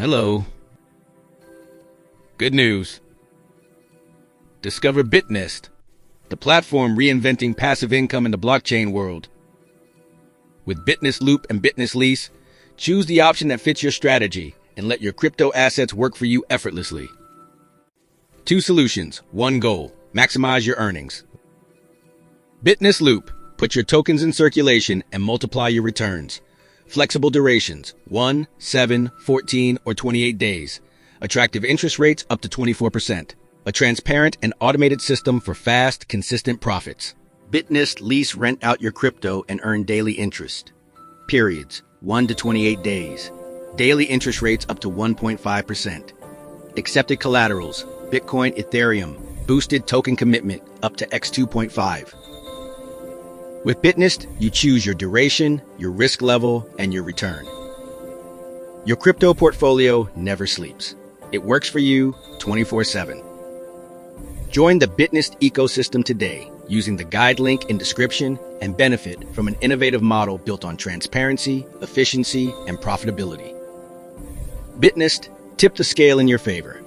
Hello. Good news. Discover Bitnest, the platform reinventing passive income in the blockchain world. With Bitnest Loop and Bitnest LEASE, choose the option that fits your strategy and let your crypto assets work for you effortlessly. 2 solutions, 1 goal: maximize your earnings. Bitnest Loop, put your tokens in circulation and multiply your returns. Flexible durations, 1, 7, 14, or 28 days. Attractive interest rates up to 24%. A transparent and automated system for fast, consistent profits. Bitnest LEASE, rent out your crypto and earn daily interest. Periods, 1 to 28 days. Daily interest rates up to 1.5%. Accepted collaterals, Bitcoin, Ethereum. Boosted token commitment up to x2.5. With Bitnest, you choose your duration, your risk level, and your return. Your crypto portfolio never sleeps. It works for you 24/7. Join the Bitnest ecosystem today using the guide link in description and benefit from an innovative model built on transparency, efficiency, and profitability. Bitnest, tip the scale in your favor.